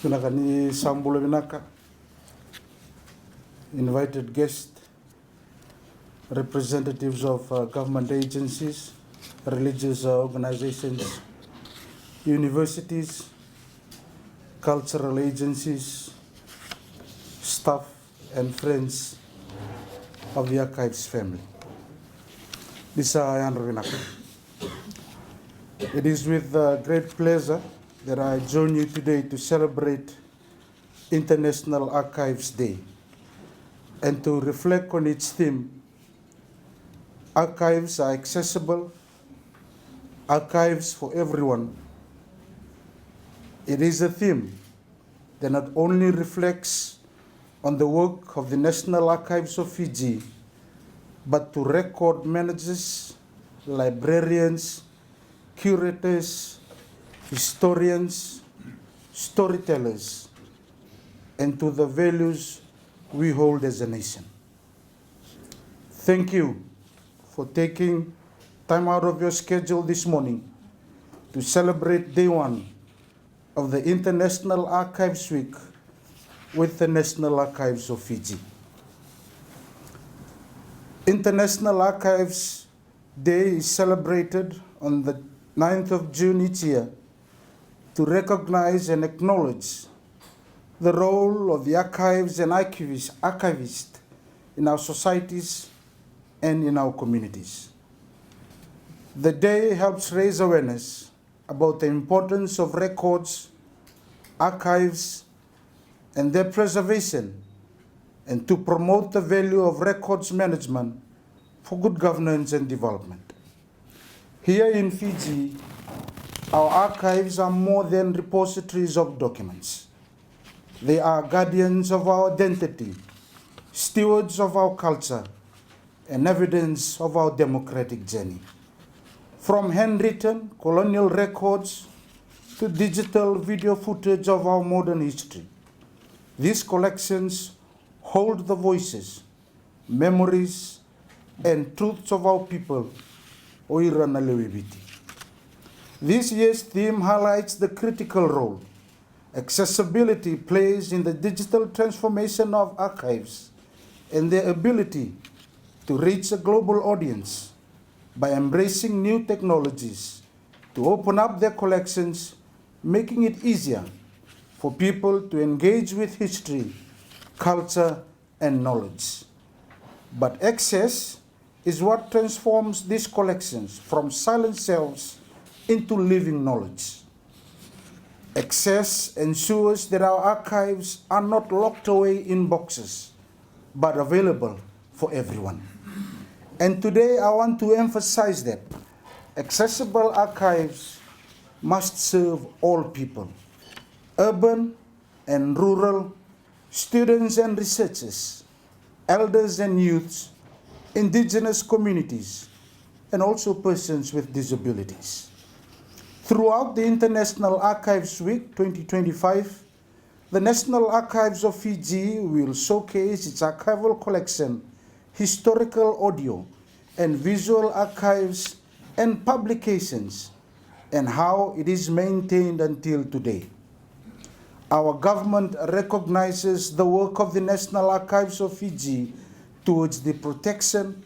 Tunakani Sambulo Vinaka, invited guests, representatives of government agencies, religious organizations, universities, cultural agencies, staff and friends of the Archives family. This is Ayaan Ravinaka. It is with great pleasure that I join you today to celebrate International Archives Day and to reflect on its theme. Archives are accessible, archives for everyone. It is a theme that not only reflects on the work of the National Archives of Fiji, but to record managers, librarians, curators, historians, storytellers, and to the values we hold as a nation. Thank you for taking time out of your schedule this morning to celebrate Day 1 of the International Archives Week with the National Archives of Fiji. International Archives Day is celebrated on the 9th of June each year to recognize and acknowledge the role of the archives and archivists in our societies and in our communities. The day helps raise awareness about the importance of records, archives, and their preservation, and to promote the value of records management for good governance and development. Here in Fiji, our archives are more than repositories of documents. They are guardians of our identity, stewards of our culture, and evidence of our democratic journey. From handwritten colonial records to digital video footage of our modern history, these collections hold the voices, memories, and truths of our people. This year's theme highlights the critical role accessibility plays in the digital transformation of archives and their ability to reach a global audience by embracing new technologies to open up their collections, making it easier for people to engage with history, culture, and knowledge. But access is what transforms these collections from silent shelves into living knowledge. Access ensures that our archives are not locked away in boxes, but available for everyone. And today I want to emphasize that accessible archives must serve all people, urban and rural, students and researchers, elders and youths, indigenous communities, and also persons with disabilities. Throughout the International Archives Week 2025, the National Archives of Fiji will showcase its archival collection, historical audio and visual archives and publications, and how it is maintained until today. Our government recognizes the work of the National Archives of Fiji towards the protection,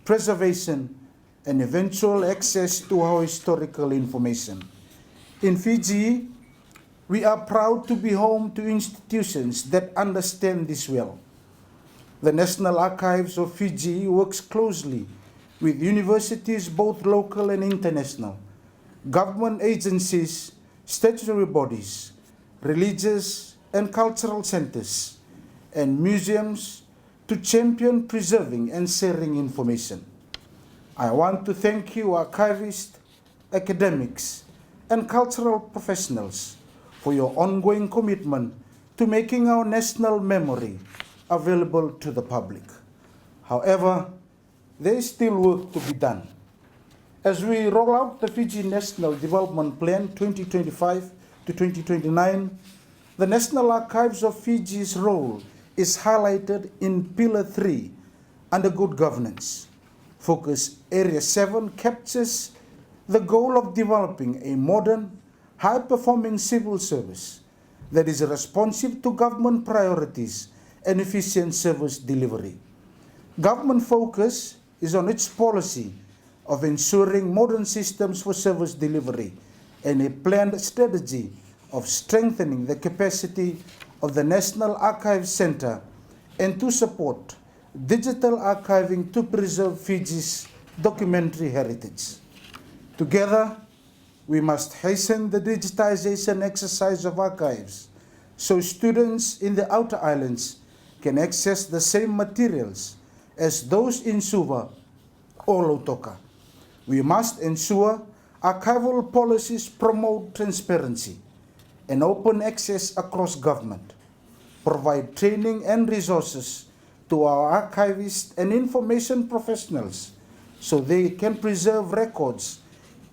preservation, and eventual access to our historical information. In Fiji, we are proud to be home to institutions that understand this well. The National Archives of Fiji works closely with universities, both local and international, government agencies, statutory bodies, religious and cultural centers, and museums to champion preserving and sharing information. I want to thank you, archivists, academics, and cultural professionals for your ongoing commitment to making our national memory available to the public. However, there is still work to be done. As we roll out the Fiji National Development Plan 2025 to 2029, the National Archives of Fiji's role is highlighted in Pillar 3 under Good Governance. Focus Area 7 captures the goal of developing a modern, high-performing civil service that is responsive to government priorities and efficient service delivery. Government focus is on its policy of ensuring modern systems for service delivery and a planned strategy of strengthening the capacity of the National Archives Centre and to support digital archiving to preserve Fiji's documentary heritage. Together, we must hasten the digitization exercise of archives so students in the outer islands can access the same materials as those in Suva or Lautoka. We must ensure archival policies promote transparency and open access across government, provide training and resources to our archivists and information professionals so they can preserve records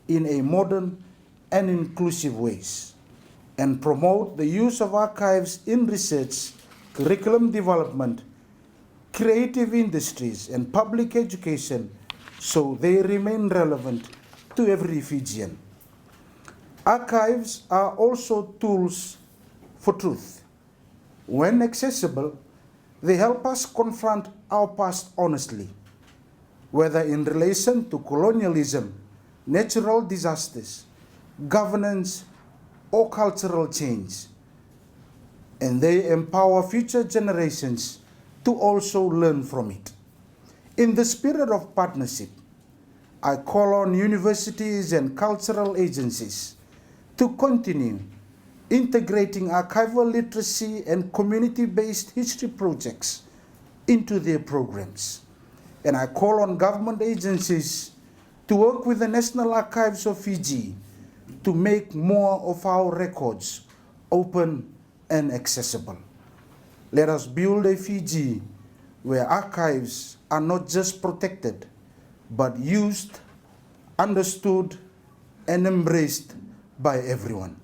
in a modern and inclusive ways, and promote the use of archives in research, curriculum development, creative industries, and public education so they remain relevant to every Fijian. Archives are also tools for truth. When accessible, they help us confront our past honestly, whether in relation to colonialism, natural disasters, governance, or cultural change. And they empower future generations to also learn from it. In the spirit of partnership, I call on universities and cultural agencies to continue integrating archival literacy and community-based history projects into their programs. And I call on government agencies to work with the National Archives of Fiji to make more of our records open and accessible. Let us build a Fiji where archives are not just protected, but used, understood, and embraced by everyone.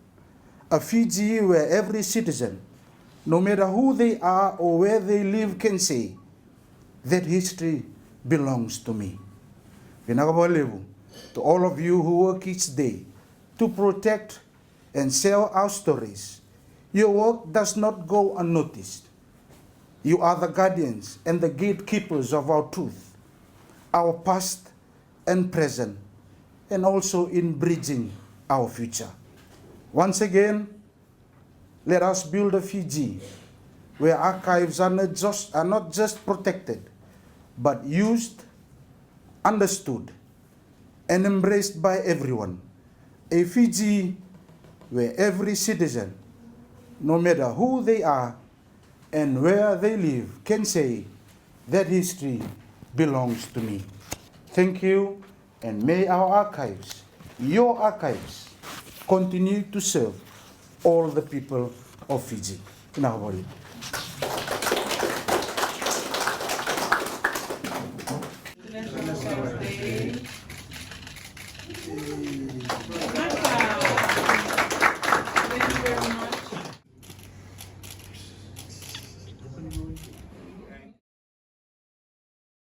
A Fiji where every citizen, no matter who they are or where they live, can say, that history belongs to me. To all of you who work each day to protect and share our stories, your work does not go unnoticed. You are the guardians and the gatekeepers of our truth, our past and present, and also in bridging our future. Once again, let us build a Fiji where archives are not just protected, but used, understood, and embraced by everyone. A Fiji where every citizen, no matter who they are and where they live, can say that history belongs to me. Thank you, and may our archives, your archives, continue to serve all the people of Fiji.